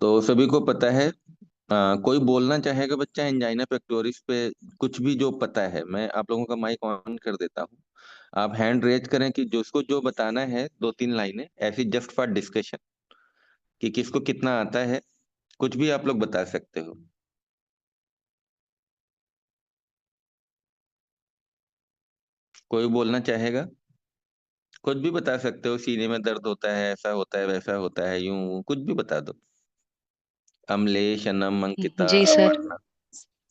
तो सभी को पता है। कोई बोलना चाहेगा बच्चा एंजाइना पेक्टोरिस पे? कुछ भी जो पता है, मैं आप लोगों का माइक ऑन कर देता हूँ। आप हैंड रेज करें कि जिसको जो बताना है, दो तीन लाइनें ऐसी जस्ट फॉर डिस्कशन, कि किसको कितना आता है। कुछ भी आप लोग बता सकते हो। कोई बोलना चाहेगा? कुछ भी बता सकते हो, सीने में दर्द होता है, ऐसा होता है, वैसा होता है, यूं कुछ भी बता दो। अमलेश, अनम, अंकिता, जी sir. Aparna.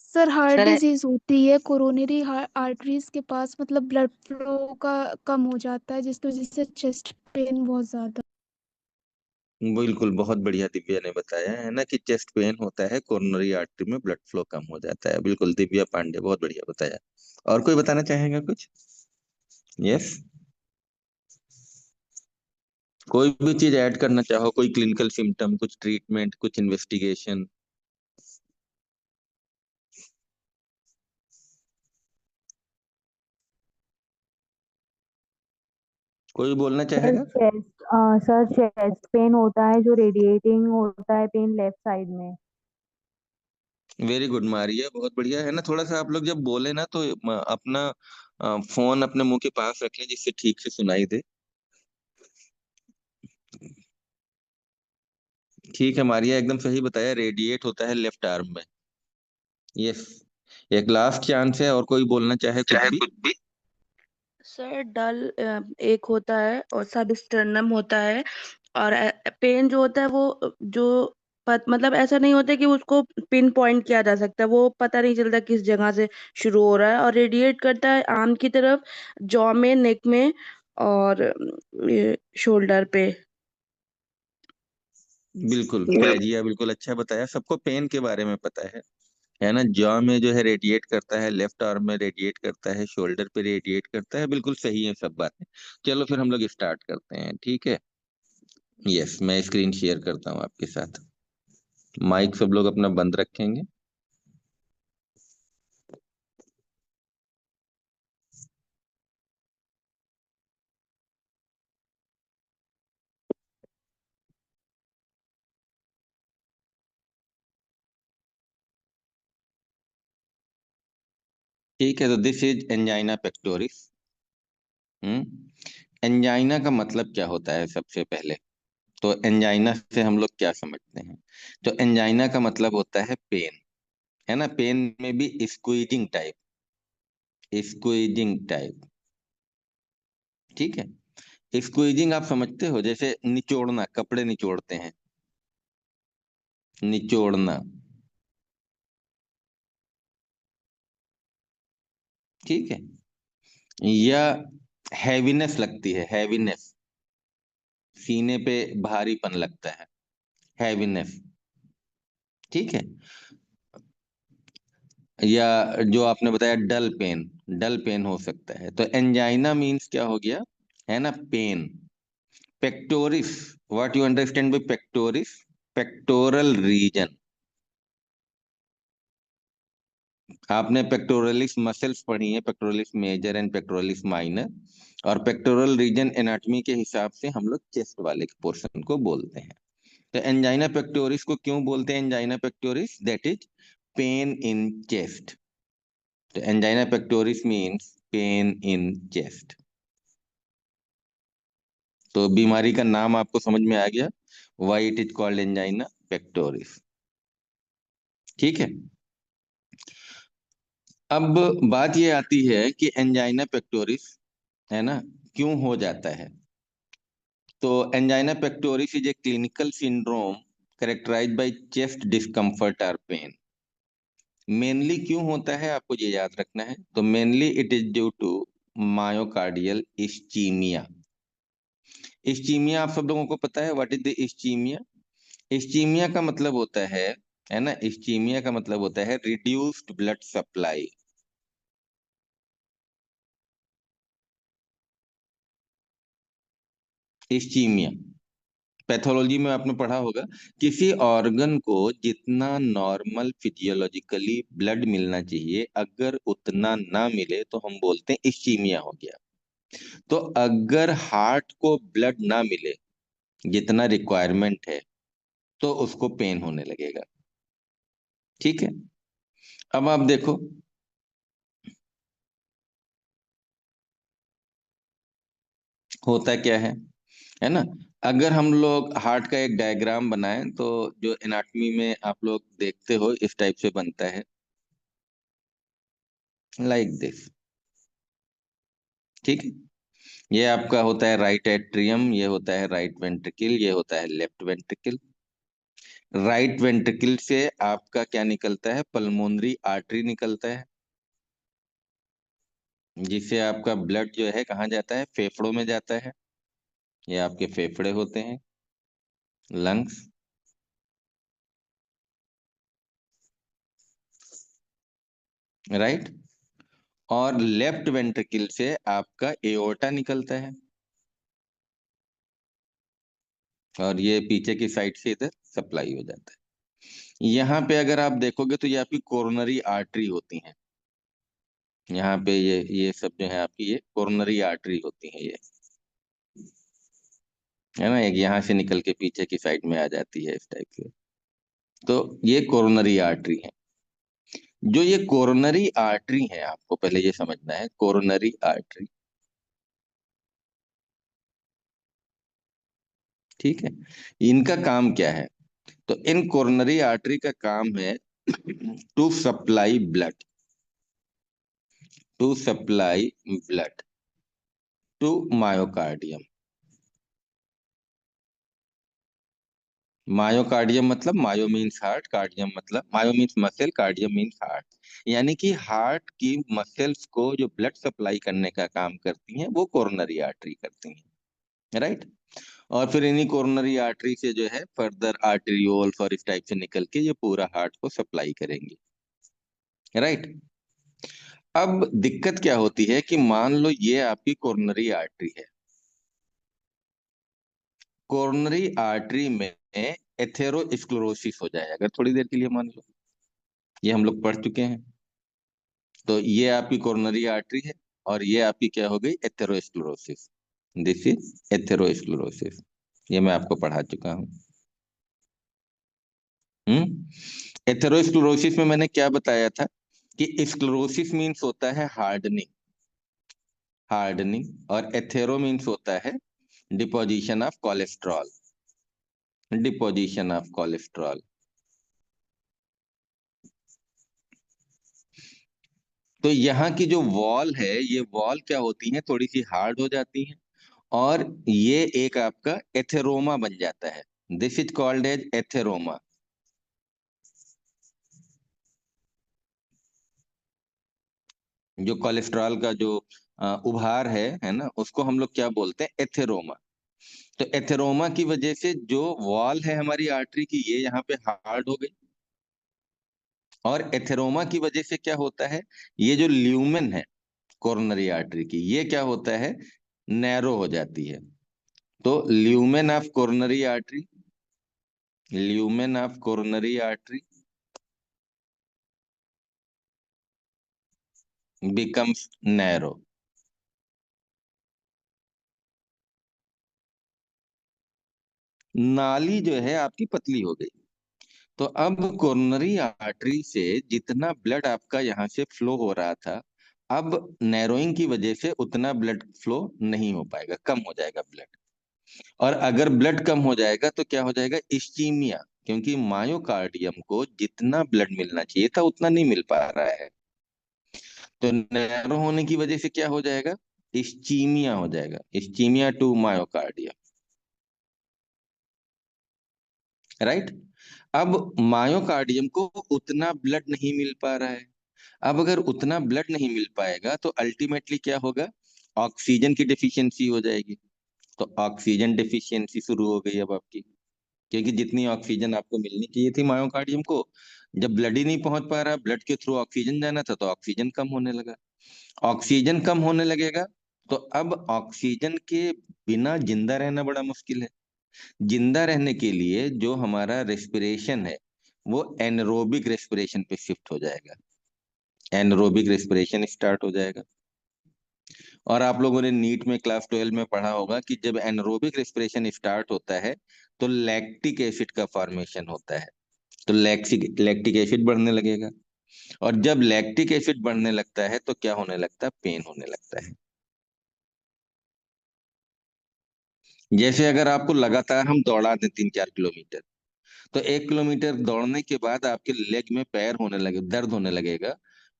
Sir heart sir disease होती है, कोरोनरी आर्टरीज के पास मतलब ब्लड फ्लो का कम हो जाता है, जिसकी वजह से चेस्ट पेन बहुत ज्यादा। बिल्कुल, बहुत बढ़िया दिव्या ने बताया है ना कि चेस्ट पेन होता है, कोरोनरी आर्टरी में ब्लड फ्लो कम हो जाता है। बिल्कुल दिव्या पांडे, बहुत बढ़िया बताया। और कोई बताना चाहेगा कुछ? यस। कोई भी चीज ऐड करना चाहो, कोई क्लिनिकल सिम्टम, कुछ ट्रीटमेंट, कुछ इन्वेस्टिगेशन। कोई बोलना सर चाहेगा? चेस्ट सर चेस्ट पेन होता है, जो रेडिएटिंग होता है पेन लेफ्ट साइड में। वेरी गुड मारिया, बहुत बढ़िया है ना। थोड़ा सा आप लोग जब बोले ना तो अपना फोन अपने मुंह के पास रखें, जिससे ठीक से सुनाई दे। ठीक है मारिया, एकदम सही बताया, रेडिएट होता है लेफ्ट आर्म में। यस। एक लास्ट चांस है, और कोई बोलना चाहे कुछ चाहे भी। कुछ भी। सर डल एक होता है और सब स्टर्नम होता है। और पेन जो होता है वो जो मतलब ऐसा नहीं होता कि उसको पिन पॉइंट किया जा सकता है, वो पता नहीं चलता किस जगह से शुरू हो रहा है, और रेडिएट करता है आर्म की तरफ, जॉ में, नेक में, और शोल्डर पे। बिल्कुल फैजिया, बिल्कुल अच्छा बताया, सबको पेन के बारे में पता है ना। जॉ में जो है रेडिएट करता है, लेफ्ट आर्म में रेडिएट करता है, शोल्डर पे रेडिएट करता है। बिल्कुल सही है सब बातें। चलो फिर हम लोग स्टार्ट करते हैं, ठीक है। यस, मैं स्क्रीन शेयर करता हूँ आपके साथ। माइक सब लोग अपना बंद रखेंगे। ठीक है, तो this is angina pectoris. Angina का मतलब क्या होता है सबसे पहले? तो एंजाइना से हम लोग क्या समझते हैं? तो एंजाइना का मतलब होता है पेन, है ना। पेन में भी स्क्वीजिंग टाइप, स्क्वीजिंग टाइप। ठीक है, स्क्वीजिंग आप समझते हो, जैसे निचोड़ना, कपड़े निचोड़ते हैं, निचोड़ना। ठीक है। या हैवीनेस लगती है, हैवीनेस, सीने पे भारीपन लगता है, हैवीनेस। ठीक है। या जो आपने बताया डल पेन, डल पेन हो सकता है। तो एंजाइना मीन्स क्या हो गया, है ना, pain. Pectoris, what you understand by pectoris? Pectoral region. आपने पेक्टोरलिस मसल्स पढ़ी है, pectoralis major and pectoralis minor. और पेक्टोरल रीजन एनाटॉमी के हिसाब से हम लोग चेस्ट वाले पोर्शन को बोलते हैं। तो एंजाइना पेक्टोरिस को क्यों बोलते हैं angina pectoris? That is pain in chest. तो angina pectoris means pain in chest. तो बीमारी का नाम आपको समझ में आ गया, why it is called angina pectoris. ठीक है। अब बात ये आती है कि एंजाइना पेक्टोरिस, है ना, क्यों हो जाता है? तो angina pectoris is a clinical syndrome characterised by chest discomfort और पेन। मेनली क्यों होता है आपको ये याद रखना है। तो mainly it is due to myocardial ischaemia. Ischaemia आप सब लोगों को पता है, what is the ischaemia? Ischaemia का मतलब होता है ना, इस्चीमिया का मतलब होता है reduced blood supply. Ischaemia pathology में आपने पढ़ा होगा, किसी ऑर्गन को जितना नॉर्मल फिजियोलॉजिकली ब्लड मिलना चाहिए, अगर उतना ना मिले तो हम बोलते हैं इस्चीमिया हो गया। तो अगर हार्ट को ब्लड ना मिले जितना रिक्वायरमेंट है, तो उसको पेन होने लगेगा। ठीक है, अब आप देखो, होता क्या है ना। अगर हम लोग हार्ट का एक डायग्राम बनाएं तो जो एनाटॉमी में आप लोग देखते हो इस टाइप से बनता है, लाइक दिस। ठीक है, ये आपका होता है राइट एट्रियम, ये होता है राइट वेंट्रिकल, ये होता है लेफ्ट वेंट्रिकल। राइट वेंट्रिकल से आपका क्या निकलता है, पल्मोनरी आर्टरी निकलता है, जिससे आपका ब्लड जो है कहाँ जाता है, फेफड़ों में जाता है। ये आपके फेफड़े होते हैं, लंग्स। राइट, और लेफ्ट वेंट्रिकल से आपका एओर्टा निकलता है, और ये पीछे की साइड से इधर सप्लाई हो जाता है। यहाँ पे अगर आप देखोगे तो ये आपकी कोरोनरी आर्टरी होती हैं। यहाँ पे ये सब जो है आपकी ये कोरोनरी आर्टरी होती है, ये है ना। एक यहाँ से निकल के पीछे की साइड में आ जाती है इस टाइप से। तो ये कोरोनरी आर्टरी है। जो ये कोरोनरी आर्टरी है, आपको पहले ये समझना है, कोरोनरी आर्टरी। ठीक है, इनका काम क्या है, तो इन कोरोनरी आर्टरी का काम है to supply blood, to supply blood to myocardium. Myocardium मतलब मायो मीन्स हार्ट, कार्डियम मतलब myo means muscle, cardium means heart. यानी कि हार्ट की मसल्स को जो ब्लड सप्लाई करने का काम करती हैं वो कोरोनरी आर्टरी करती हैं, राइट। और फिर इन्हीं कोरोनरी आर्टरी से जो है फर्दर आर्टेरियोल्स और इस टाइप से निकल के ये पूरा हार्ट को सप्लाई करेंगे, राइट। अब दिक्कत क्या होती है कि मान लो ये आपकी कोरोनरी आर्टरी है, कोरोनरी आर्टरी में एथेरोस्क्लेरोसिस हो जाए अगर थोड़ी देर के लिए, मान लो, ये हम लोग पढ़ चुके हैं। तो ये आपकी कोरोनरी आर्टरी है और ये आपकी क्या हो गई, एथेरोस्क्लेरोसिस। दिस इज एथेरोस्क्लेरोसिस, ये मैं आपको पढ़ा चुका हूँ। एथेरोस्क्लेरोसिस में मैंने क्या बताया था कि स्क्लेरोसिस मीन्स होता है हार्डनिंग, हार्डनिंग, और एथेरो मीन्स होता है deposition of cholesterol, deposition of cholesterol. तो यहाँ की जो वॉल है, ये वॉल क्या होती है, थोड़ी सी हार्ड हो जाती है, और ये एक आपका एथेरोमा बन जाता है। This is called as atheroma. जो कोलेस्ट्रॉल का जो उभार है ना, उसको हम लोग क्या बोलते हैं, एथेरोमा। तो एथेरोमा की वजह से जो वॉल है हमारी आर्टरी की, ये यहाँ पे हार्ड हो गई, और एथेरोमा की वजह से क्या होता है, ये जो ल्यूमेन है कोरोनरी आर्टरी की, ये क्या होता है, नैरो हो जाती है। तो lumen of coronary artery, lumen of coronary artery becomes narrow. नाली जो है आपकी पतली हो गई। तो अब कोरोनरी आर्टरी से जितना ब्लड आपका यहाँ से फ्लो हो रहा था, अब नैरोइंग की वजह से उतना ब्लड फ्लो नहीं हो पाएगा, कम हो जाएगा ब्लड। और अगर ब्लड कम हो जाएगा तो क्या हो जाएगा, इस्चीमिया, क्योंकि मायोकार्डियम को जितना ब्लड मिलना चाहिए था उतना नहीं मिल पा रहा है। तो नैरो होने की वजह से क्या हो जाएगा, इस्चीमिया हो जाएगा, इस्चीमिया टू मायोकार्डियम, राइट। अब मायोकार्डियम को उतना ब्लड नहीं मिल पा रहा है। अब अगर उतना ब्लड नहीं मिल पाएगा तो अल्टीमेटली क्या होगा, ऑक्सीजन की डेफिशिएंसी हो जाएगी। तो ऑक्सीजन डेफिशिएंसी शुरू हो गई अब आपकी, क्योंकि जितनी ऑक्सीजन आपको मिलनी चाहिए थी मायोकार्डियम को, जब ब्लड ही नहीं पहुंच पा रहा, ब्लड के थ्रू ऑक्सीजन जाना था, तो ऑक्सीजन कम होने लगा। ऑक्सीजन कम होने लगेगा तो अब ऑक्सीजन के बिना जिंदा रहना बड़ा मुश्किल है। जिंदा रहने के लिए जो हमारा रेस्पिरेशन है वो एनरोबिक रेस्पिरेशन पे शिफ्ट हो जाएगा, एनरोबिक रेस्पिरेशन स्टार्ट हो जाएगा। और आप लोगों ने नीट में क्लास 12 में पढ़ा होगा कि जब एनरोबिक रेस्पिरेशन स्टार्ट होता है तो लैक्टिक एसिड का फॉर्मेशन होता है, तो लैक्टिक एसिड बढ़ने लगेगा। और जब लैक्टिक एसिड बढ़ने लगता है तो क्या होने लगता है? पेन होने लगता है। जैसे अगर आपको लगातार हम दौड़ा दें 3-4 किलोमीटर, तो 1 किलोमीटर दौड़ने के बाद आपके लेग में पैर होने लगे, दर्द होने लगेगा,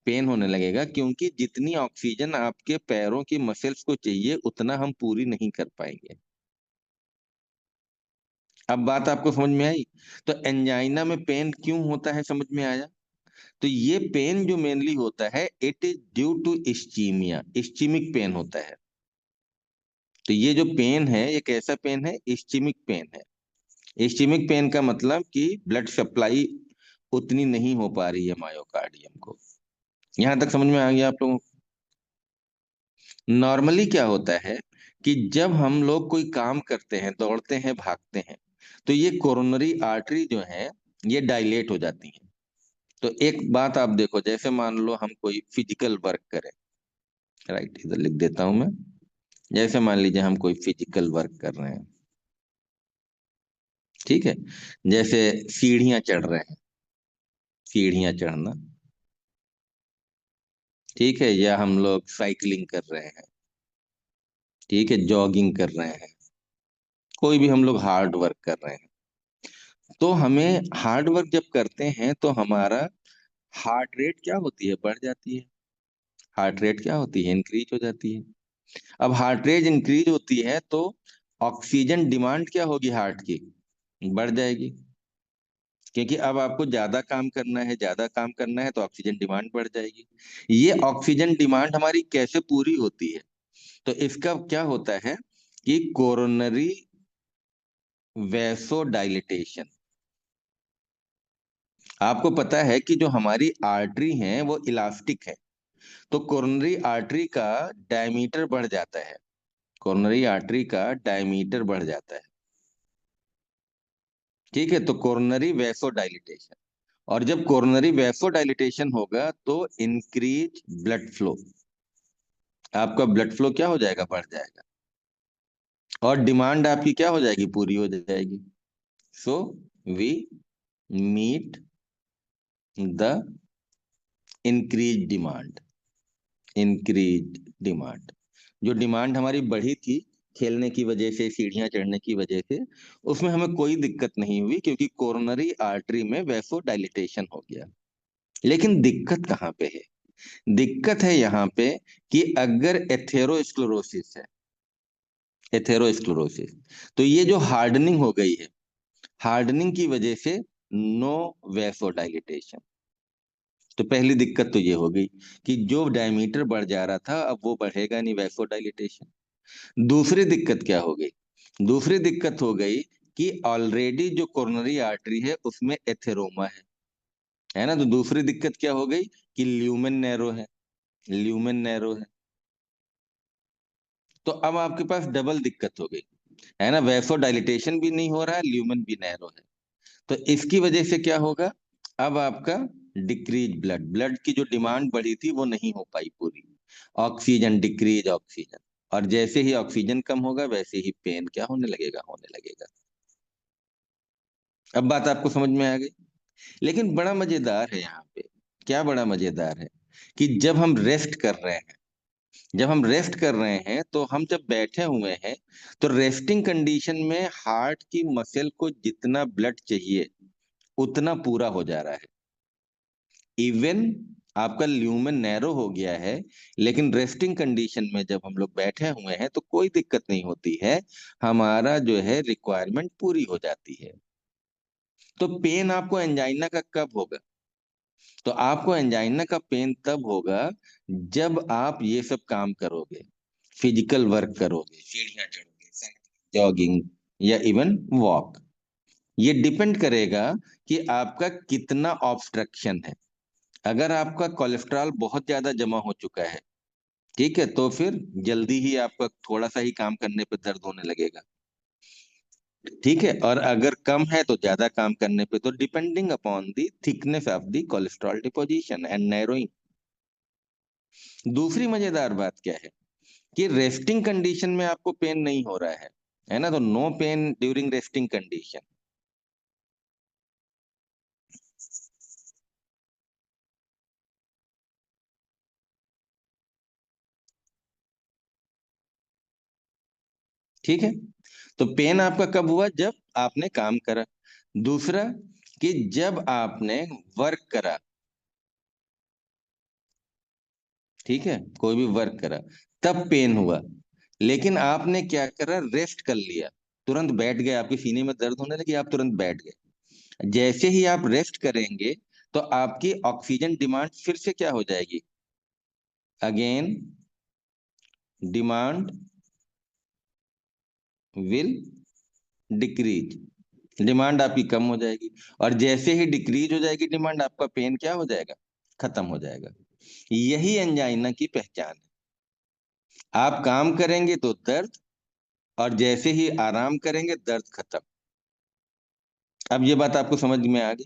पेन होने लगेगा, क्योंकि जितनी ऑक्सीजन आपके पैरों की मसल्स को चाहिए उतना हम पूरी नहीं कर पाएंगे। अब बात आपको समझ में आई? तो एंजाइना में पेन क्यों होता है, समझ में आया? तो ये पेन जो मेनली होता है, it is due to ischaemia, ischaemic pain होता है। तो ये जो पेन है ये कैसा पेन है? इस्चीमिक पेन है। इस्चीमिक पेन का मतलब कि ब्लड सप्लाई उतनी नहीं हो पा रही है मायोकार्डियम को। यहां तक समझ में आ गया आप लोगों को? नॉर्मली क्या होता है कि जब हम लोग कोई काम करते हैं, दौड़ते हैं, भागते हैं, तो ये कोरोनरी आर्टरी जो है ये डायलेट हो जाती है। तो एक बात आप देखो, जैसे मान लो हम कोई फिजिकल वर्क करें, राइट, इधर लिख देता हूं मैं। जैसे मान लीजिए हम कोई फिजिकल वर्क कर रहे हैं, ठीक है, जैसे सीढ़ियां चढ़ रहे हैं, सीढ़ियां चढ़ना, ठीक है, या हम लोग साइकिलिंग कर रहे हैं, ठीक है, जॉगिंग कर रहे हैं, कोई भी हम लोग हार्ड वर्क कर रहे हैं, तो हमें हार्ड वर्क जब करते हैं तो हमारा हार्ट रेट क्या होती है? बढ़ जाती है। हार्ट रेट क्या होती है? इंक्रीज हो जाती है। अब हार्ट रेट इंक्रीज होती है तो ऑक्सीजन डिमांड क्या होगी हार्ट की? बढ़ जाएगी, क्योंकि अब आपको ज्यादा काम करना है, ज्यादा काम करना है तो ऑक्सीजन डिमांड बढ़ जाएगी। ये ऑक्सीजन डिमांड हमारी कैसे पूरी होती है? तो इसका क्या होता है कि कोरोनरी वैसोडाइलेटेशन। आपको पता है कि जो हमारी आर्टरी हैं वो इलास्टिक है, तो कोरोनरी आर्टरी का डायमीटर बढ़ जाता है, कोरोनरी आर्टरी का डायमीटर बढ़ जाता है, ठीक है, तो कोरोनरी वैसोडाइलेटेशन। और जब कोरोनरी वैसोडाइलेटेशन होगा तो इंक्रीज ब्लड फ्लो, आपका ब्लड फ्लो क्या हो जाएगा? बढ़ जाएगा, और डिमांड आपकी क्या हो जाएगी? पूरी हो जाएगी। So we meet the increase demand, increase demand. जो डिमांड हमारी बढ़ी थी खेलने की वजह से, सीढ़ियां चढ़ने की वजह से, उसमें हमें कोई दिक्कत नहीं हुई, क्योंकि कोरोनरी आर्टरी में वैसो डायलिटेशन हो गया। लेकिन दिक्कत कहाँ पे है? दिक्कत है यहाँ पे कि अगर एथेरोस्क्लेरोसिस है, एथेरोस्क्लेरोसिस, तो ये जो हार्डनिंग हो गई है, हार्डनिंग की वजह से नो वैसो डायलिटेशन। तो पहली दिक्कत तो ये हो गई कि जो डायमीटर बढ़ जा रहा था अब वो बढ़ेगा नहीं, वैसो डायलिटेशन। दूसरी दिक्कत क्या हो गई? दूसरी दिक्कत हो गई कि ऑलरेडी जो कोरोनरी आर्टरी है उसमें एथेरोमा है ना, तो दूसरी दिक्कत क्या हो गई कि ल्यूमेन नैरो है, ल्यूमेन नैरो है। तो अब आपके पास डबल दिक्कत हो गई, है ना, वैसो डायलिटेशन भी नहीं हो रहा है, ल्यूमेन भी नैरो है। तो इसकी वजह से क्या होगा? अब आपका डिक्रीज ब्लड, ब्लड की जो डिमांड बढ़ी थी वो नहीं हो पाई पूरी, ऑक्सीजन डिक्रीज ऑक्सीजन। और जैसे ही ऑक्सीजन कम होगा वैसे ही पेन क्या होने लगेगा? होने लगेगा। अब बात आपको समझ में आ गई? लेकिन बड़ा मजेदार है यहाँ पे, क्या बड़ा मजेदार है कि जब हम रेस्ट कर रहे हैं, जब हम रेस्ट कर रहे हैं तो हम जब बैठे हुए हैं तो रेस्टिंग कंडीशन में हार्ट की मसल को जितना ब्लड चाहिए उतना पूरा हो जा रहा है। इवन आपका ल्यूमेन नैरो हो गया है, लेकिन रेस्टिंग कंडीशन में जब हम लोग बैठे हुए हैं तो कोई दिक्कत नहीं होती है, हमारा जो है रिक्वायरमेंट पूरी हो जाती है। तो पेन आपको एंजाइना का कब होगा? तो आपको एंजाइना का पेन तब होगा जब आप ये सब काम करोगे, फिजिकल वर्क करोगे, सीढ़ियां चढ़ोगे, जॉगिंग या इवन वॉक। ये डिपेंड करेगा कि आपका कितना ऑब्स्ट्रक्शन है। अगर आपका कोलेस्ट्रॉल बहुत ज्यादा जमा हो चुका है, ठीक है, तो फिर जल्दी ही आपका थोड़ा सा ही काम करने पे दर्द होने लगेगा, ठीक है, और अगर कम है तो ज्यादा काम करने पे, तो depending upon the thickness of the cholesterol deposition and narrowing. दूसरी मजेदार बात क्या है कि रेस्टिंग कंडीशन में आपको पेन नहीं हो रहा है ना, तो no pain during resting condition. ठीक है, तो पेन आपका कब हुआ? जब आपने काम करा। दूसरा, कि जब आपने वर्क करा, ठीक है, कोई भी वर्क करा तब पेन हुआ। लेकिन आपने क्या करा? रेस्ट कर लिया, तुरंत बैठ गए, आपके सीने में दर्द होने लगी, आप तुरंत बैठ गए। जैसे ही आप रेस्ट करेंगे तो आपकी ऑक्सीजन डिमांड फिर से क्या हो जाएगी? Again demand will decrease, demand आपकी कम हो जाएगी। और जैसे ही डिक्रीज हो जाएगी डिमांड, आपका पेन क्या हो जाएगा? खत्म हो जाएगा। यही एंजाइना की पहचान है। आप काम करेंगे तो दर्द, और जैसे ही आराम करेंगे दर्द खत्म। अब ये बात आपको समझ में आ गई।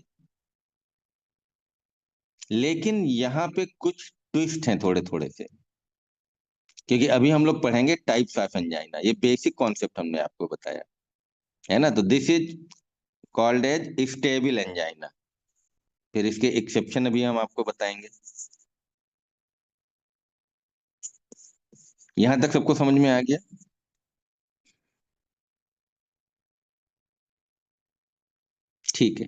लेकिन यहाँ पे कुछ ट्विस्ट हैं थोड़े थोड़े से, क्योंकि अभी हम लोग पढ़ेंगे टाइप्स ऑफ एंजाइना। ये बेसिक कॉन्सेप्ट हमने आपको बताया है ना। तो this is called as stable angina. फिर इसके एक्सेप्शन अभी हम आपको बताएंगे। यहां तक सबको समझ में आ गया? ठीक है,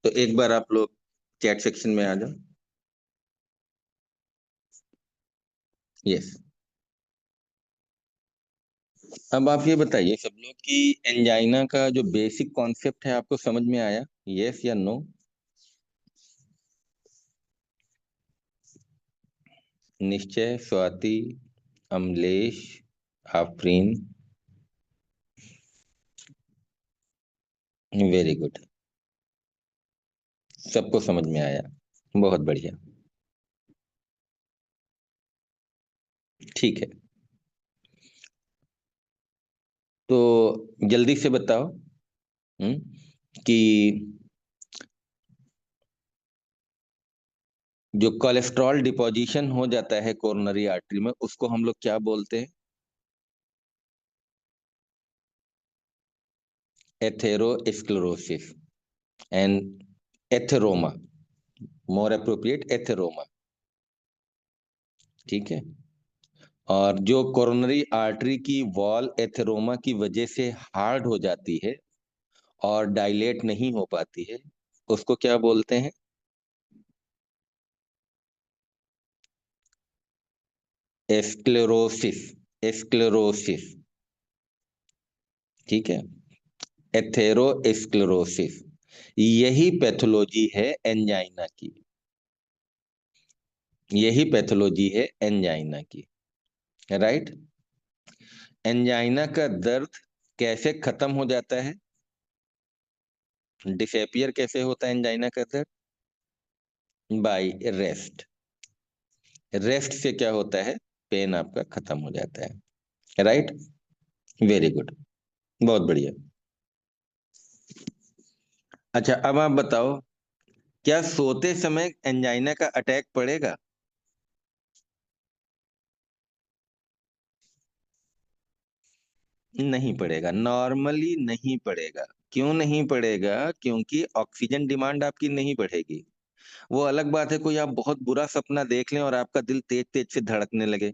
तो एक बार आप लोग चैट सेक्शन में आ जाओ। यस, अब आप ये बताइए सब लोग कि एंजाइना का जो बेसिक कॉन्सेप्ट है आपको समझ में आया? यस या नो? निश्चय, स्वाति, अमलेश, आफरीन, वेरी गुड, सबको समझ में आया, बहुत बढ़िया। ठीक है, तो जल्दी से बताओ कि जो कोलेस्ट्रॉल डिपोजिशन हो जाता है कोरोनरी आर्टरी में, उसको हम लोग क्या बोलते हैं? Atherosclerosis and atheroma, more appropriate atheroma. ठीक है, और जो कोरोनरी आर्टरी की वॉल एथेरोमा की वजह से हार्ड हो जाती है और डायलेट नहीं हो पाती है, उसको क्या बोलते हैं? एस्क्लेरोसिस, एस्क्लेरोसिस। ठीक है, एथेरोस्क्लेरोसिस। यही पैथोलॉजी है एंजाइना की, यही पैथोलॉजी है एंजाइना की, राइट। एंजाइना का दर्द कैसे खत्म हो जाता है? डिसएपियर कैसे होता है एंजाइना का दर्द? Bye rest. रेस्ट से क्या होता है? पेन आपका खत्म हो जाता है, राइट। वेरी गुड, बहुत बढ़िया। अच्छा, अब आप बताओ, क्या सोते समय एंजाइना का अटैक पड़ेगा? नहीं पड़ेगा, नॉर्मली नहीं पड़ेगा। क्यों नहीं पड़ेगा? क्योंकि ऑक्सीजन डिमांड आपकी नहीं बढ़ेगी। वो अलग बात है, कोई आप बहुत बुरा सपना देख लें और आपका दिल तेज तेज से धड़कने लगे,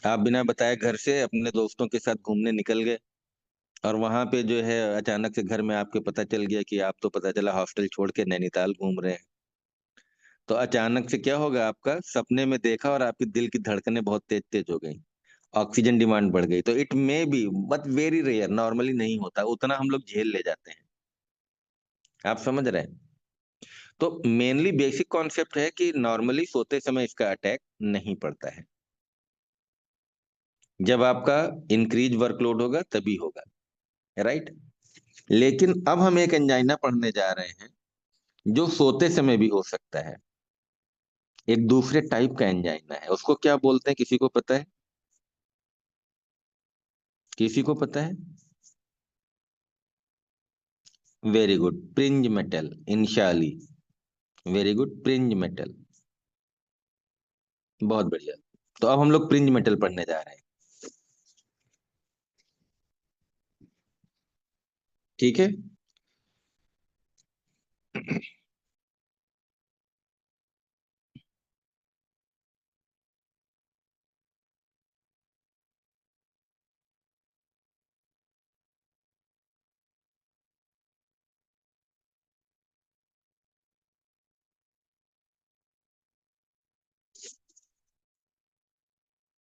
आप बिना बताए घर से अपने दोस्तों के साथ घूमने निकल गए, और वहां पे जो है अचानक से घर में आपके पता चल गया कि आप तो पता चला हॉस्टल छोड़ के नैनीताल घूम रहे हैं। तो अचानक से क्या होगा? आपका सपने में देखा और आपकी दिल की धड़कनें बहुत तेज तेज हो गई, ऑक्सीजन डिमांड बढ़ गई। तो it may be, but very rare, normally नहीं होता उतना, हम लोग झेल ले जाते हैं। आप समझ रहे हैं? तो मेनली बेसिक कॉन्सेप्ट है कि नॉर्मली सोते समय इसका अटैक नहीं पड़ता है। जब आपका इंक्रीज वर्कलोड होगा तभी होगा, राइट। लेकिन अब हम एक एंजाइना पढ़ने जा रहे हैं जो सोते समय भी हो सकता है। एक दूसरे टाइप का एंजाइना है, उसको क्या बोलते हैं? किसी को पता है? किसी को पता है? Very good, Prinzmetal, Inshali. Very good, Prinzmetal. बहुत बढ़िया। तो अब हम लोग फ्रिंज मेटल पढ़ने जा रहे हैं। ठीक है।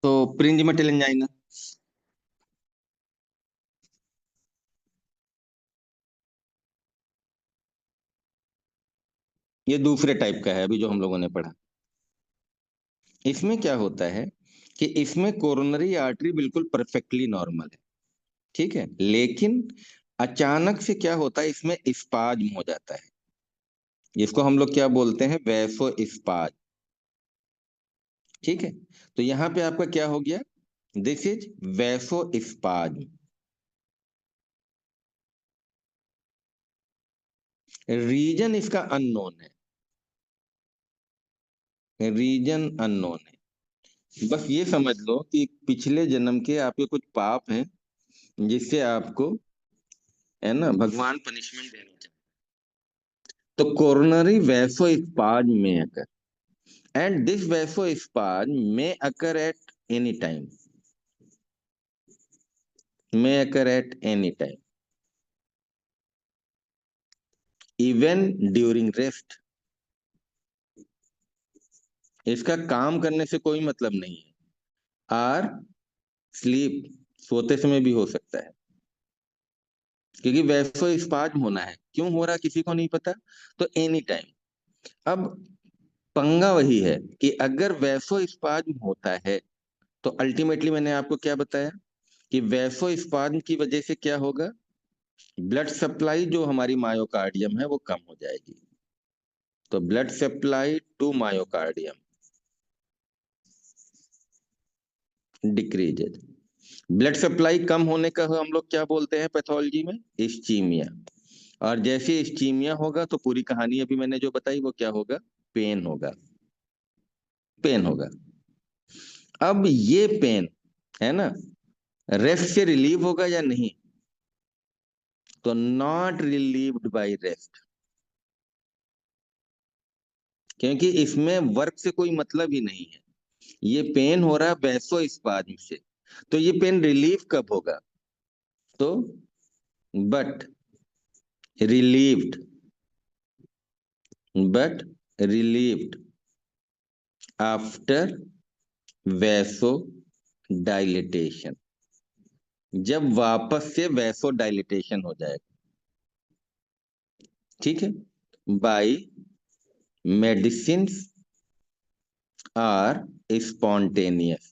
तो फ्रिंज मेटल एंजाइना, ये दूसरे टाइप का है अभी जो हम लोगों ने पढ़ा। इसमें क्या होता है कि इसमें कोरोनरी आर्टरी बिल्कुल परफेक्टली नॉर्मल है, ठीक है, लेकिन अचानक से क्या होता है, इसमें स्पाज्म हो जाता है, जिसको हम लोग क्या बोलते हैं, वैसो स्पाज। ठीक है। तो यहाँ पे आपका क्या हो गया, this is vasospasm. Reason इसका अननोन है, रीजन अननोन है। बस ये समझ लो कि पिछले जन्म के आपके कुछ पाप हैं, जिससे आपको, है ना, भगवान पनिशमेंट देना चाहते हैं। तो कोरोनरी वैसोस्पाज्म में अकर, एंड दिस वैसोस्पाज्म में अकर एट एनी टाइम, में occur at any time, even during rest. इसका काम करने से कोई मतलब नहीं है। आर स्लीप, सोते समय भी हो सकता है, क्योंकि वैसोस्पाज्म होना है, क्यों हो रहा किसी को नहीं पता। तो एनी टाइम। अब पंगा वही है कि अगर वैसोस्पाज्म होता है, तो अल्टीमेटली मैंने आपको क्या बताया कि वैसोस्पाज्म की वजह से क्या होगा, ब्लड सप्लाई जो हमारी मायोकार्डियम है वो कम हो जाएगी। तो blood supply to myocardium decreases. Blood supply कम होने का हम लोग क्या बोलते हैं पैथोलॉजी में, इस्चीमिया। और जैसे इस्चीमिया होगा तो पूरी कहानी अभी मैंने जो बताई वो क्या होगा, पेन होगा, पेन होगा। अब ये पेन, है ना, रेस्ट से रिलीव होगा या नहीं, तो नॉट रिलीव्ड बाय रेस्ट, क्योंकि इसमें वर्क से कोई मतलब ही नहीं है। ये पेन हो रहा है वैसोस्पाज्म से, तो ये पेन रिलीव कब होगा, तो but relieved, but relieved after vaso dilatation, जब वापस से वैसो डायलिटेशन हो जाएगा। ठीक है। बाय मेडिसिन आर स्पॉन्टेनियस,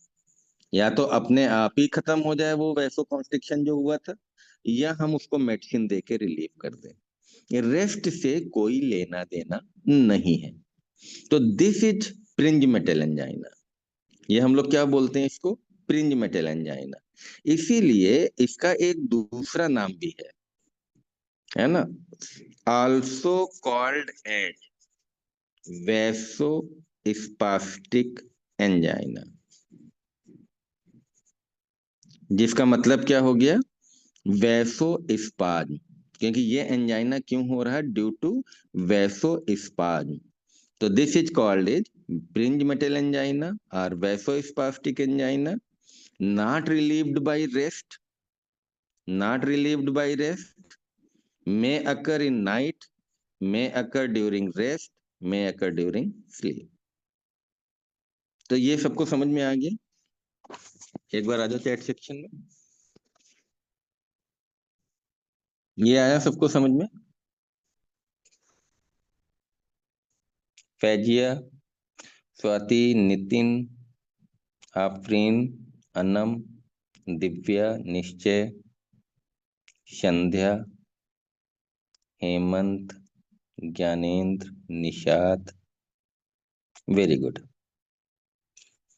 या तो अपने आप ही खत्म हो जाए वो वैसो कॉन्स्ट्रिक्शन जो हुआ था, या हम उसको मेडिसिन दे के रिलीव कर दें। रेस्ट से कोई लेना देना नहीं है। तो this is Prinzmetal angina. ये हम लोग क्या बोलते हैं इसको, प्रिंज मेटल एंजाइना। इसीलिए इसका एक दूसरा नाम भी है ना, also called as vaso spastic angina, जिसका मतलब क्या हो गया, वैसो स्पाज्म। क्योंकि ये एंजाइना क्यों हो रहा है, ड्यू टू वैसो स्पाज्म। तो this is called is Prinzmetal angina और vasospastic angina, not relieved by rest, not relieved by rest, may occur in night, may occur during rest, may occur during sleep। तो ये सबको समझ में आ गया। एक बार आ जाओ चैट सेक्शन में, ये आया सबको समझ में, फैजिया, स्वाति, नितिन, आफरीन, अनम, दिव्या, निश्चय, संध्या, हेमंत, ज्ञानेंद्र, निषाद, वेरी गुड।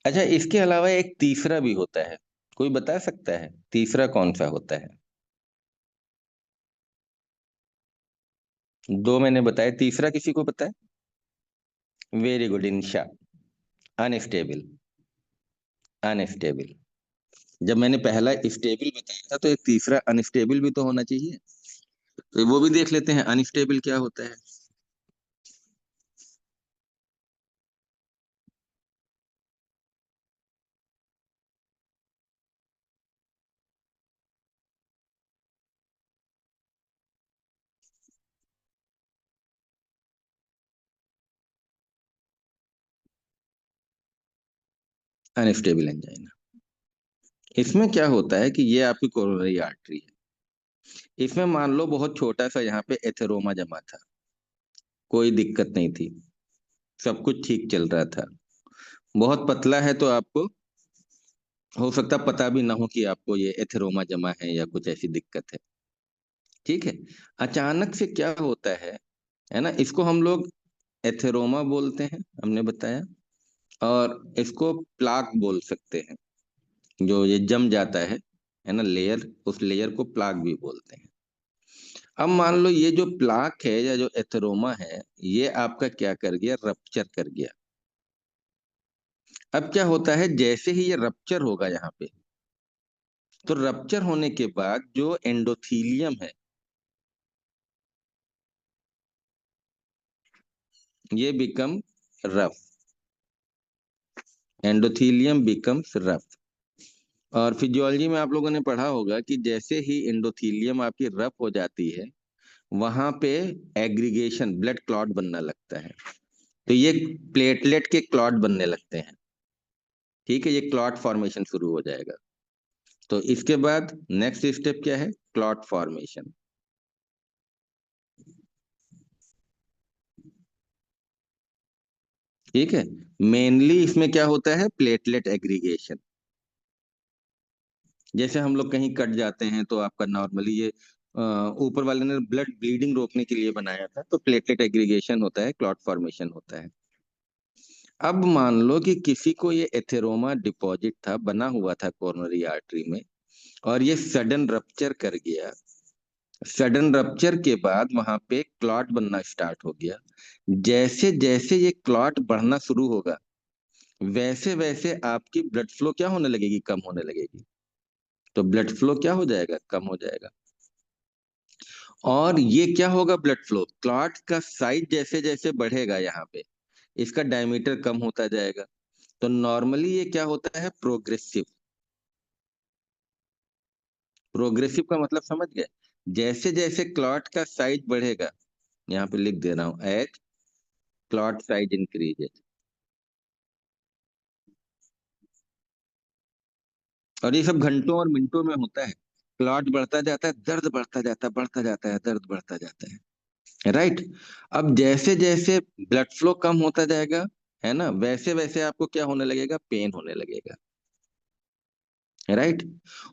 अच्छा, इसके अलावा एक तीसरा भी होता है, कोई बता सकता है तीसरा कौन सा होता है। दो मैंने बताया, तीसरा किसी को पता है, very good, Insha. Unstable, unstable. जब मैंने पहला स्टेबल बताया था तो एक तीसरा अनस्टेबल भी तो होना चाहिए, तो वो भी देख लेते हैं अनस्टेबल क्या होता है। अनस्टेबल एंजाइना, इसमें क्या होता है कि ये आपकी कोरोनरी आर्टरी है, इसमें मान लो बहुत छोटा सा यहाँ पे एथेरोमा जमा था, कोई दिक्कत नहीं थी, सब कुछ ठीक चल रहा था। बहुत पतला है तो आपको हो सकता पता भी ना हो कि आपको ये एथेरोमा जमा है या कुछ ऐसी दिक्कत है। ठीक है, अचानक से क्या होता है ना, इसको हम लोग एथेरोमा बोलते हैं, हमने बताया, और इसको प्लाक बोल सकते हैं, जो ये जम जाता है ना लेयर, उस लेयर को प्लाक भी बोलते हैं। अब मान लो ये जो प्लाक है या जो एथेरोमा है, ये आपका क्या कर गया, रप्चर कर गया। अब क्या होता है, जैसे ही ये रप्चर होगा यहाँ पे, तो रप्चर होने के बाद जो एंडोथीलियम है ये become rough, endothelium becomes rough. और फिजियोलॉजी में आप लोगों ने पढ़ा होगा कि जैसे ही एंडोथीलियम आपकी रफ हो जाती है, वहां पे एग्रीगेशन, ब्लड क्लॉट बनना लगता है, तो ये प्लेटलेट के क्लॉट बनने लगते हैं। ठीक है, ये क्लॉट फॉर्मेशन शुरू हो जाएगा। तो इसके बाद नेक्स्ट स्टेप क्या है, क्लॉट फॉर्मेशन। ठीक है, मेनली इसमें क्या होता है, प्लेटलेट एग्रीगेशन। जैसे हम लोग कहीं कट जाते हैं तो आपका नॉर्मली ये ऊपर वाले ने ब्लड ब्लीडिंग रोकने के लिए बनाया था, तो प्लेटलेट एग्रीगेशन होता है, क्लॉट फॉर्मेशन होता है। अब मान लो कि किसी को ये एथेरोमा डिपॉजिट था, बना हुआ था कोरोनरी आर्टरी में, और ये सडन रप्चर कर गया। सडन रप्चर के बाद वहां पे क्लॉट बनना स्टार्ट हो गया। जैसे जैसे ये क्लॉट बढ़ना शुरू होगा, वैसे वैसे आपकी ब्लड फ्लो क्या होने लगेगी, कम होने लगेगी। तो ब्लड फ्लो क्या हो जाएगा, कम हो जाएगा। और ये क्या होगा, ब्लड फ्लो, क्लॉट का साइज जैसे जैसे बढ़ेगा यहाँ पे, इसका डायमीटर कम होता जाएगा। तो नॉर्मली ये क्या होता है, प्रोग्रेसिव। प्रोग्रेसिव का मतलब समझ गए, जैसे जैसे क्लॉट का साइज बढ़ेगा, यहाँ पे लिख दे रहा हूं, एज क्लॉट साइज इंक्रीजेज। और ये सब घंटों और मिनटों में होता है, क्लॉट बढ़ता जाता है, दर्द बढ़ता जाता है, बढ़ता जाता है, दर्द बढ़ता जाता है, राइट। अब जैसे जैसे ब्लड फ्लो कम होता जाएगा, है ना, वैसे वैसे आपको क्या होने लगेगा, पेन होने लगेगा, राइट।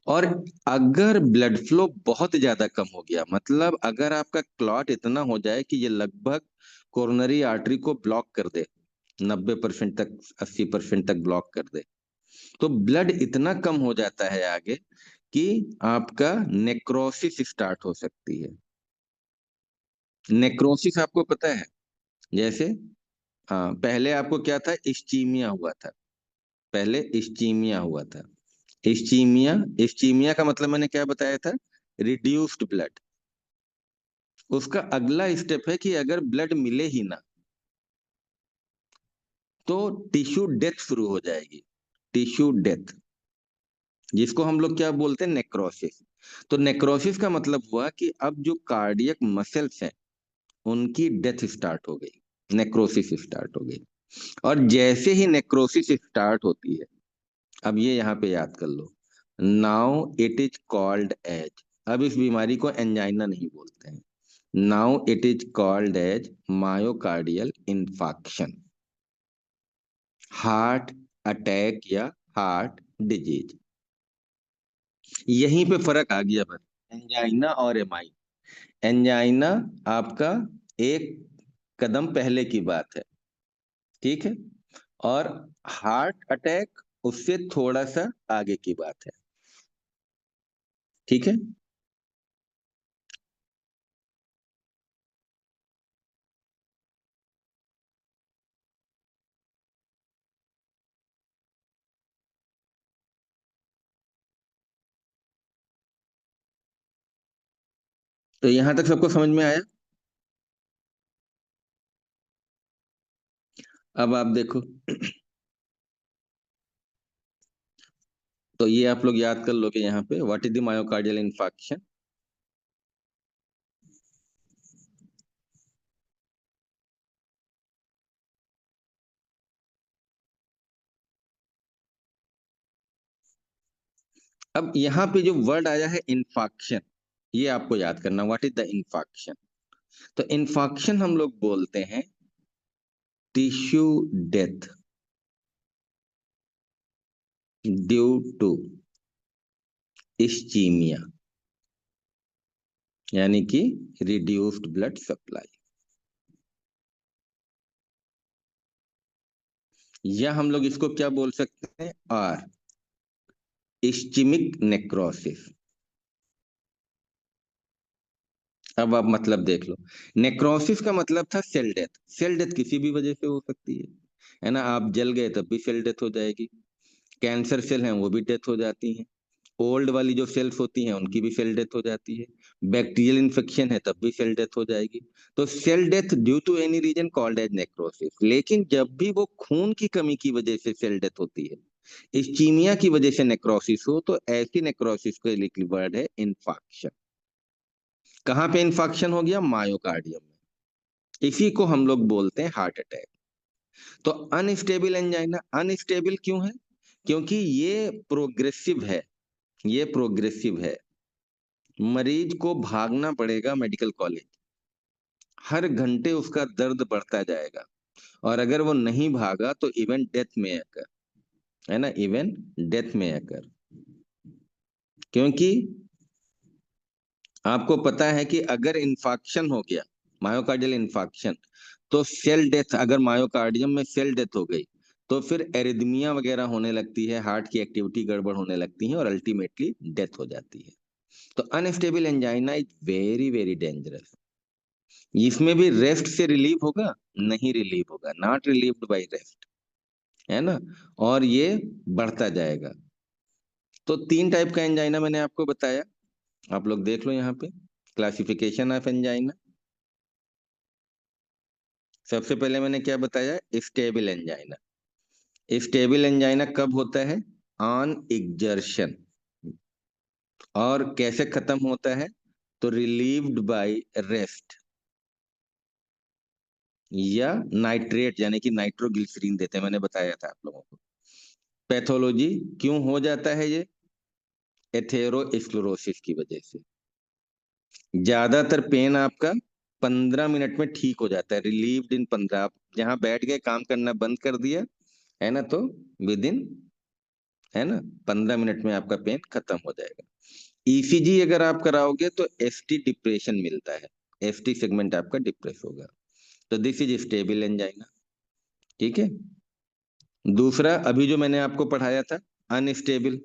और अगर ब्लड फ्लो बहुत ज्यादा कम हो गया, मतलब अगर आपका क्लॉट इतना हो जाए कि ये लगभग कोरोनरी आर्टरी को ब्लॉक कर दे, 90% तक, 80% तक ब्लॉक कर दे, तो ब्लड इतना कम हो जाता है आगे कि आपका नेक्रोसिस स्टार्ट हो सकती है। नेक्रोसिस आपको पता है, जैसे, हाँ, पहले आपको क्या था, इस्चीमिया हुआ था, पहले इस्चीमिया हुआ था। इस्चीमिया, इस्चीमिया का मतलब मैंने क्या बताया था, रिड्यूस्ड ब्लड। उसका अगला स्टेप है कि अगर ब्लड मिले ही ना, तो टिश्यू डेथ शुरू हो जाएगी, टिश्यू डेथ, जिसको हम लोग क्या बोलते हैं, नेक्रोसिस। तो नेक्रोसिस का मतलब हुआ कि अब जो कार्डियक मसल्स हैं उनकी डेथ स्टार्ट हो गई, नेक्रोसिस स्टार्ट हो गई। और जैसे ही नेक्रोसिस स्टार्ट होती है, अब ये यहाँ पे याद कर लो, now it is called as, अब इस बीमारी को एंजाइना नहीं बोलते हैं, now it is called as myocardial infarction, heart attack या हार्ट डिजीज। यहीं पे फर्क आ गया बस, एंजाइना और एमाई। एंजाइना आपका एक कदम पहले की बात है, ठीक है, और हार्ट अटैक उससे थोड़ा सा आगे की बात है, ठीक है। तो यहां तक सबको समझ में आया? अब आप देखो, तो ये आप लोग याद कर लो कि यहाँ पे what is the myocardial infarction. अब यहाँ पे जो वर्ड आया है इन्फार्क्शन, ये आपको याद करना, व्हाट इज द इन्फार्क्शन। तो इन्फार्क्शन हम लोग बोलते हैं tissue death due to ischaemia, यानी कि रिड्यूस्ड ब्लड सप्लाई, या हम लोग इसको क्या बोल सकते हैं, आर इस्चीमिक नेक्रोसिस। अब आप मतलब देख लो, नेक्रोसिस का मतलब था सेल डेथ। सेल डेथ किसी भी वजह से हो सकती है ना। आप जल गए तब भी सेल डेथ हो जाएगी, कैंसर सेल हैं वो भी डेथ हो जाती हैं, ओल्ड वाली जो सेल्स होती हैं उनकी भी सेल डेथ हो जाती है, बैक्टीरियल इन्फेक्शन है तब भी सेल डेथ हो जाएगी। तो cell death due to any reason called as necrosis. लेकिन जब भी वो खून की कमी की वजह से सेल डेथ होती है, इस्चीमिया की वजह से नेक्रोसिस हो, तो ऐसी नेक्रोसिस को लिखी वर्ड है इन्फाक्शन। कहाँ पे इन्फाक्शन हो गया? मायोकार्डियम में। इसी को हम लोग बोलते हैं हार्ट अटैक। तो अनस्टेबल एंजाइना, अनस्टेबल क्यों है? क्योंकि ये प्रोग्रेसिव है, ये प्रोग्रेसिव है। मरीज को भागना पड़ेगा मेडिकल कॉलेज, हर घंटे उसका दर्द बढ़ता जाएगा, और अगर वो नहीं भागा तो इवन डेथ में अकर, है ना, इवन डेथ में अकर। क्योंकि आपको पता है कि अगर इन्फाक्शन हो गया, मायोकार्डियल इन्फाक्शन, तो सेल डेथ, अगर मायोकार्डियम में सेल डेथ हो गई तो फिर एरिदमिया वगैरह होने लगती है, हार्ट की एक्टिविटी गड़बड़ होने लगती है और अल्टीमेटली डेथ हो जाती है। तो unstable angina is very very dangerous. इसमें भी रेस्ट से रिलीव होगा? नहीं रिलीव होगा, नॉट रिलीव्ड बाय रेस्ट, है ना, और ये बढ़ता जाएगा। तो 3 टाइप का एंजाइना मैंने आपको बताया, आप लोग देख लो यहाँ पे क्लासिफिकेशन ऑफ एंजाइना। सबसे पहले मैंने क्या बताया? Stable angina. स्टेबल एंजाइना कब होता है? On exertion. और कैसे खत्म होता है? तो रिलीव्ड बाय रेस्ट, या नाइट्रेट यानी कि नाइट्रोग्लिसरीन देते हैं, मैंने बताया था आप लोगों को। पैथोलॉजी क्यों हो जाता है ये? एथेरोस्क्लेरोसिस की वजह से। ज्यादातर पेन आपका 15 मिनट में ठीक हो जाता है, रिलीव्ड इन 15। आप जहां बैठ गए, काम करना बंद कर दिया, है ना, तो विद इन, है ना, 15 मिनट में आपका पेन खत्म हो जाएगा। ईसीजी अगर आप कराओगे तो एसटी डिप्रेशन मिलता है, एसटी सेगमेंट आपका डिप्रेस होगा। तो दिस इज स्टेबल एंजाइना, ठीक है। दूसरा अभी जो मैंने आपको पढ़ाया था, अनस्टेबल,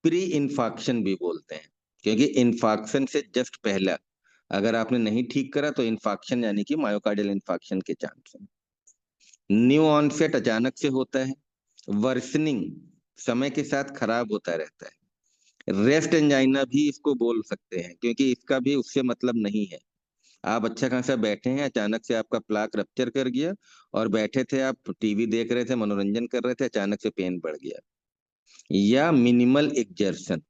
प्री इन्फाक्शन भी बोलते हैं, क्योंकि इन्फाक्शन से जस्ट पहला अगर आपने नहीं ठीक करा तो इन्फाक्शन यानी कि मायोकार्डियल इन्फाक्शन के चांस हैं। न्यू ऑनसेट, अचानक से होता है। वर्सनिंग, समय के साथ खराब होता रहता है। रेस्ट एंजाइना भी इसको बोल सकते हैं, क्योंकि इसका भी उससे मतलब नहीं है। आप अच्छा खासा बैठे हैं, अचानक से आपका प्लाक रप्चर कर गया, और बैठे थे आप टीवी देख रहे थे, मनोरंजन कर रहे थे, अचानक से पेन बढ़ गया। या मिनिमल एक्सर्शन,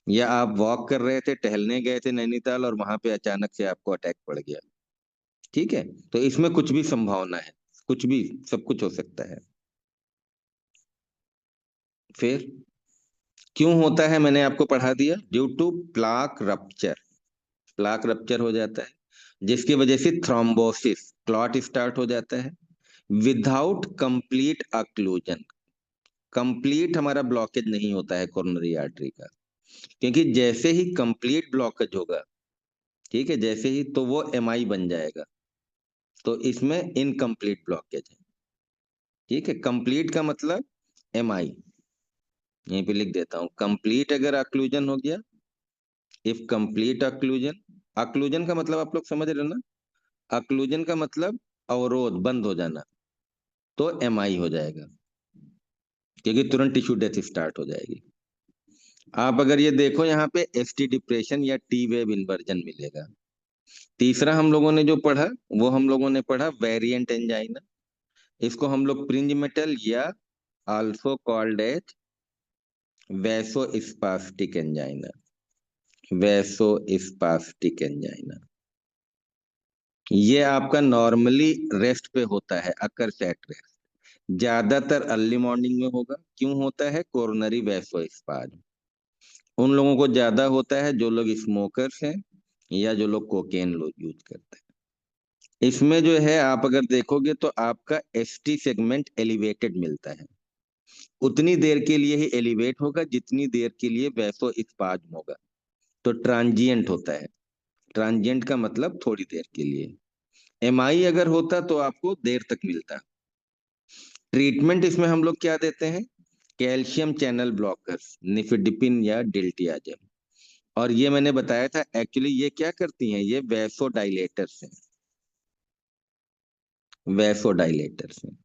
या आप वॉक कर रहे थे, टहलने गए थे नैनीताल, और वहां पे अचानक से आपको अटैक पड़ गया, ठीक है। तो इसमें कुछ भी संभावना है, कुछ भी, सब कुछ हो सकता है। फिर क्यों होता है, मैंने आपको पढ़ा दिया, due to plaque rupture. Plaque rupture हो जाता है जिसकी वजह से थ्रोम्बोसिस, क्लॉट स्टार्ट हो जाता है, विदाउट कंप्लीट अक्लूजन। कंप्लीट हमारा ब्लॉकेज नहीं होता है कोरोनरी आर्टरी का, क्योंकि जैसे ही कंप्लीट ब्लॉकेज होगा, ठीक है, जैसे ही, तो वो एमआई बन जाएगा। तो इसमें इनकम्प्लीट ब्लॉकेज है, ठीक है। कंप्लीट का मतलब एमआई, यहीं पे लिख देता हूं, कंप्लीट अगर अक्लूजन हो गया, इफ कंप्लीट अक्लूजन, अक्लूजन का मतलब आप लोग समझ रहे हो ना, अक्लूजन का मतलब अवरोध, बंद हो जाना, तो एमआई हो जाएगा, क्योंकि तुरंत टिश्यू डेथ स्टार्ट हो जाएगी। आप अगर ये देखो यहाँ पे एसटी डिप्रेशन या टी वेव इन्वर्जन मिलेगा। तीसरा हम लोगों ने जो पढ़ा, वो हम लोगों ने पढ़ा वेरिएंट एंजाइना। इसको हम लोग प्रिंज मेटल या also called as vasospastic angina, vasospastic angina. ये आपका नॉर्मली रेस्ट पे होता है, अकर्स एट रेस्ट। ज्यादातर अर्ली मॉर्निंग में होगा। क्यों होता है? कोरोनरी वैसोस्पाज्म उन लोगों को ज्यादा होता है जो लोग स्मोकर्स हैं या जो लोग कोकेन लोग यूज करते हैं। इसमें जो है आप अगर देखोगे तो आपका एसटी सेगमेंट एलिवेटेड मिलता है। उतनी देर के लिए ही एलिवेट होगा जितनी देर के लिए वैसोस्पाज्म होगा। तो ट्रांजिएंट होता है। ट्रांजिएंट का मतलब थोड़ी देर के लिए। एमआई अगर होता तो आपको देर तक मिलता। ट्रीटमेंट इसमें हम लोग क्या देते हैं? कैल्शियम चैनल ब्लॉकर्स, निफिडिपिन या डिल्टियाजम। और ये मैंने बताया था, एक्चुअली ये क्या करती हैं? ये वैसोडाइलेटर्स हैं, वैसोडाइलेटर्स हैं।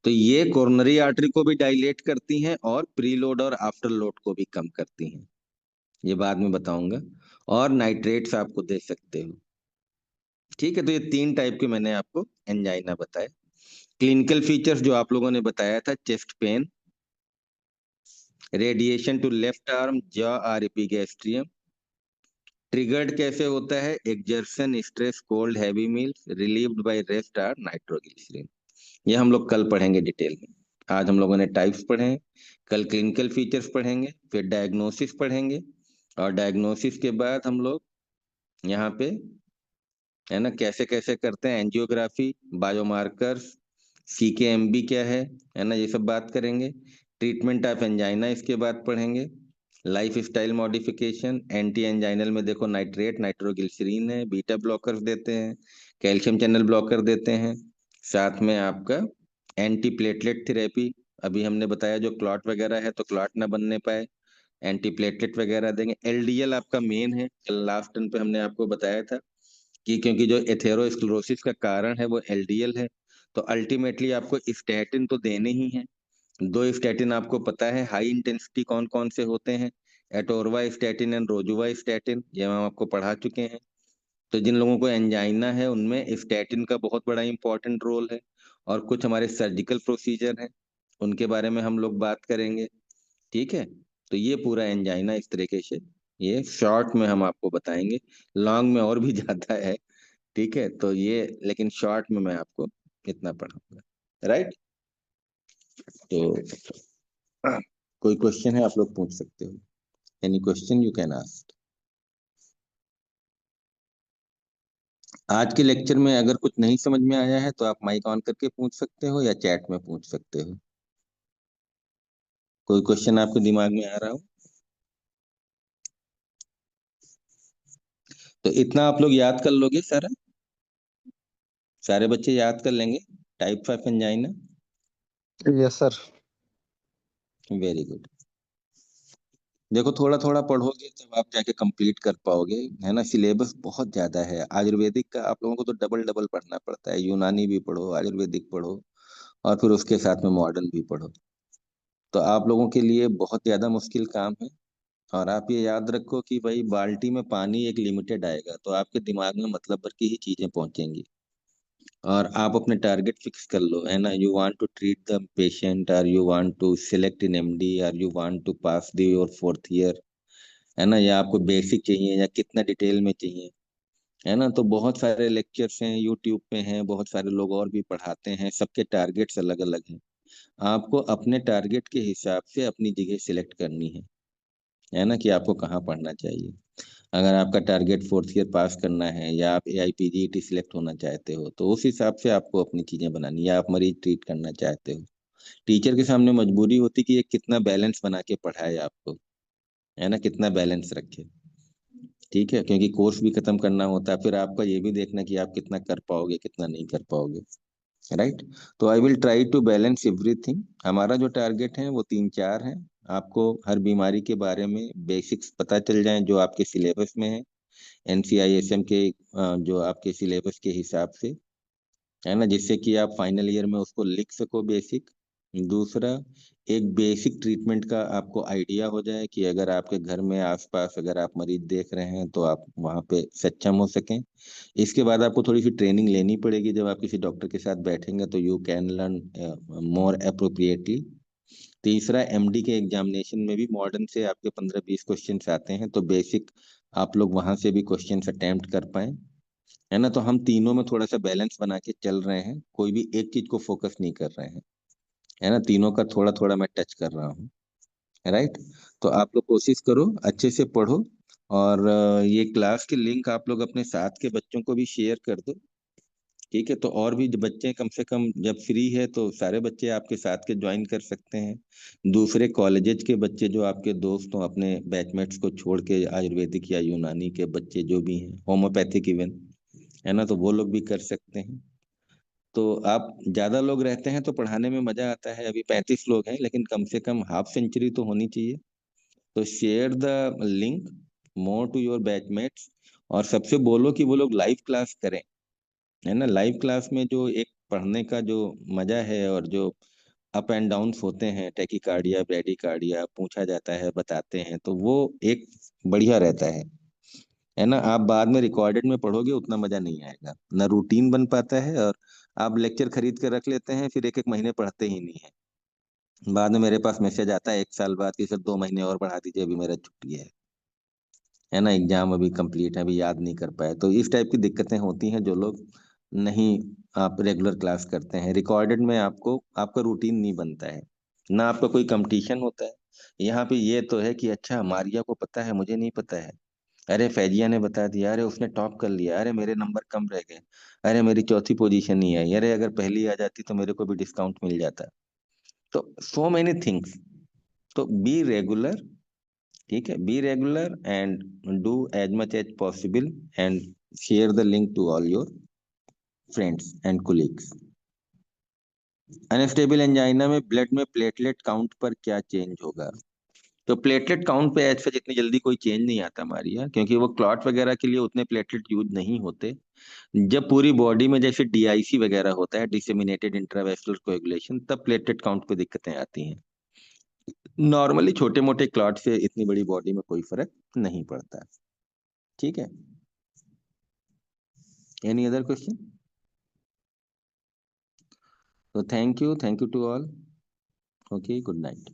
तो ये कोरोनरी आर्टरी को भी डायलेट करती हैं और प्रीलोड और आफ्टर लोड को भी कम करती हैं। ये बाद में बताऊंगा। और नाइट्रेट्स आपको दे सकते हो। ठीक है, तो ये 3 टाइप के मैंने आपको एंजाइना बताए। क्लिनिकल फीचर्स जो आप लोगों ने बताया था, chest pain, radiation to left arm, jaw और एपिगैस्ट्रियम। ट्रिगर्ड कैसे होता है? Exertion, stress, cold, heavy meals, relieved by rest और नाइट्रोग्लिसरीन। ये हम लोग कल पढ़ेंगे डिटेल में। आज हम लोगों ने टाइप्स पढ़े हैं, कल क्लिनिकल फीचर्स पढ़ेंगे, फिर डायग्नोसिस पढ़ेंगे। और डायग्नोसिस के बाद हम लोग यहाँ पे, है ना, कैसे कैसे करते हैं, एंजियोग्राफी, बायोमार्कर्स, सीकेएमबी क्या है ना, ये सब बात करेंगे। ट्रीटमेंट ऑफ एंजाइना इसके बाद पढ़ेंगे। Life style modification, anti anginal में देखो नाइट्रेट, नाइट्रोग्लिसरीन है, बीटा ब्लॉकर्स देते हैं, कैल्शियम चैनल ब्लॉकर देते हैं। साथ में आपका एंटी प्लेटलेट थेरेपी, अभी हमने बताया जो क्लॉट वगैरह है तो क्लॉट ना बनने पाए, एंटी प्लेटलेट वगैरह देंगे। एलडीएल आपका मेन है, कल लास्ट टर्न पे हमने आपको बताया था कि क्योंकि जो एथेरोस्क्लेरोसिस का कारण है वो एलडीएल है। तो अल्टीमेटली आपको स्टैटिन तो देने ही है। 2 स्टैटिन आपको पता है हाई इंटेंसिटी कौन कौन से होते हैं? एटोरवा स्टैटिन एंड रोजुवा स्टैटिन, ये हम आपको पढ़ा चुके हैं। तो जिन लोगों को एंजाइना है उनमें स्टैटिन का बहुत बड़ा इंपॉर्टेंट रोल है। और कुछ हमारे सर्जिकल प्रोसीजर हैं, उनके बारे में हम लोग बात करेंगे। ठीक है, तो ये पूरा एंजाइना इस तरीके से, ये शॉर्ट में हम आपको बताएंगे। लॉन्ग में और भी ज्यादा है। ठीक है, तो ये लेकिन शॉर्ट में मैं आपको इतना पढ़ाऊंगा। राइट, तो कोई क्वेश्चन है आप लोग पूछ सकते हो। Any question you can ask. आज के लेक्चर में अगर कुछ नहीं समझ में आया है तो आप माइक ऑन करके पूछ सकते हो या चैट में पूछ सकते हो। कोई क्वेश्चन आपके दिमाग में आ रहा हो तो इतना आप लोग याद कर लोगे सारा, सारे बच्चे याद कर लेंगे type of angina. Yes sir. Very good. देखो थोड़ा थोड़ा पढ़ोगे तब आप जाके कंप्लीट कर पाओगे, है ना। सिलेबस बहुत ज्यादा है आयुर्वेदिक का, आप लोगों को तो डबल डबल पढ़ना पड़ता है। यूनानी भी पढ़ो, आयुर्वेदिक पढ़ो, और फिर उसके साथ में मॉडर्न भी पढ़ो। तो आप लोगों के लिए बहुत ज्यादा मुश्किल काम है। और आप ये याद रखो कि भाई बाल्टी में पानी एक लिमिटेड आएगा, तो आपके दिमाग में मतलब भर की ही चीजें पहुंचेंगी। और आप अपने टारगेट फिक्स कर लो, है ना। You want to treat the patient, और you want to select in MD, और you want to pass the your 4th year, है ना। या आपको बेसिक चाहिए या कितना डिटेल में चाहिए, है ना। तो बहुत सारे लेक्चर्स हैं यूट्यूब पे हैं, बहुत सारे लोग और भी पढ़ाते हैं, सबके टारगेट्स अलग अलग हैं। आपको अपने टारगेट के हिसाब से अपनी जगह सिलेक्ट करनी है ना, कि आपको कहाँ पढ़ना चाहिए। अगर आपका टारगेट 4th ईयर पास करना है या आप एआईपीजीटी सिलेक्ट होना चाहते हो तो उस हिसाब से आपको अपनी चीजें बनानी, या आप मरीज ट्रीट करना चाहते हो। टीचर के सामने मजबूरी होती कि ये कितना बैलेंस बना के पढ़ाए आपको, है ना, कितना बैलेंस रखे। ठीक है, क्योंकि कोर्स भी खत्म करना होता है, फिर आपका ये भी देखना कि आप कितना कर पाओगे कितना नहीं कर पाओगे। राइट, तो I will try to balance everything. हमारा जो टारगेट है वो 3-4 है। आपको हर बीमारी के बारे में बेसिक्स पता चल जाएं जो आपके सिलेबस में है, एनसीआईएसएम के जो आपके सिलेबस के हिसाब से, है ना, जिससे कि आप फाइनल ईयर में उसको लिख सको बेसिक। दूसरा, एक बेसिक ट्रीटमेंट का आपको आइडिया हो जाए कि अगर आपके घर में आसपास अगर आप मरीज देख रहे हैं तो आप वहां पे सक्षम हो सकें। इसके बाद आपको थोड़ी सी ट्रेनिंग लेनी पड़ेगी। जब आप किसी डॉक्टर के साथ बैठेंगे तो you can learn more appropriately. तीसरा, एमडी के एग्जामिनेशन में भी मॉडर्न से आपके 15-20 क्वेश्चंस आते हैं, तो बेसिक आप लोग वहां से भी क्वेश्चंस अटेम्प्ट कर पाए, है ना। तो हम तीनों में थोड़ा सा बैलेंस बना के चल रहे हैं, कोई भी एक चीज को फोकस नहीं कर रहे हैं, है ना। तीनों का थोड़ा थोड़ा मैं टच कर रहा हूँ, राइट। तो आप लोग कोशिश करो, अच्छे से पढ़ो। और ये क्लास के लिंक आप लोग अपने साथ के बच्चों को भी शेयर कर दो, ठीक है। तो और भी बच्चे कम से कम जब फ्री है तो सारे बच्चे आपके साथ के ज्वाइन कर सकते हैं। दूसरे कॉलेजेस के बच्चे जो आपके दोस्त हों, अपने बैचमेट्स को छोड़ के, आयुर्वेदिक या यूनानी के बच्चे जो भी हैं, होम्योपैथिक इवन, है ना, तो वो लोग भी कर सकते हैं। तो आप ज्यादा लोग रहते हैं तो पढ़ाने में मजा आता है। अभी 35 लोग हैं, लेकिन कम से कम हाफ सेंचुरी तो होनी चाहिए। तो share the link more to your batchmates, और सबसे बोलो कि वो लोग लाइव क्लास करें, है ना। लाइव क्लास में जो एक पढ़ने का जो मजा है, और जो अप एंड डाउन्स होते हैं, टेकिकार्डिया, ब्रेडिकार्डिया पूछा जाता है, बताते हैं, तो वो एक बढ़िया रहता है ना। आप बाद में रिकॉर्डेड में पढ़ोगे उतना मजा नहीं आएगा, ना रूटीन बन पाता है, और आप लेक्चर खरीद के रख लेते हैं, फिर एक एक महीने पढ़ते ही नहीं है। बाद में मेरे पास मैसेज आता है 1 साल बाद कि सर 2 महीने और बढ़ा दीजिए, अभी मेरा छुट्टी है ना, एग्जाम अभी कंप्लीट है, अभी याद नहीं कर पाए। तो इस टाइप की दिक्कतें होती हैं जो लोग नहीं आप रेगुलर क्लास करते हैं। रिकॉर्डेड में आपको आपका रूटीन नहीं बनता है, ना आपका कोई कंपटीशन होता है। यहाँ पे ये तो है कि अच्छा मारिया को पता है, मुझे नहीं पता है, अरे फैजिया ने बता दिया, अरे उसने टॉप कर लिया, अरे मेरे नंबर कम रह गए, अरे मेरी चौथी पोजीशन नहीं आई, अरे अगर पहली आ जाती तो मेरे को भी डिस्काउंट मिल जाता। तो सो मेनी थिंग्स। तो बी रेगुलर, ठीक है, be regular and do as much as possible, and share the link to all your friends and colleagues. Unstable angina में ब्लड में प्लेटलेट काउंट पर क्या चेंज होगा? तो प्लेटलेट काउंट पे एज सच इतनी जल्दी कोई चेंज नहीं आता मारिया, क्योंकि वो क्लॉट वगैरह के लिए उतने प्लेटलेट यूज नहीं होते। जब पूरी बॉडी में जैसे डीआईसी वगैरह होता है, डिसेमिनेटेड इंट्रावेस्कुलर कोएगुलेशन, तब प्लेटलेट काउंट पे दिक्कतें आती हैं। नॉर्मली छोटे मोटे क्लॉट से इतनी बड़ी बॉडी में कोई फर्क नहीं पड़ता, ठीक है। Any other question? तो thank you to all. Okay, good night.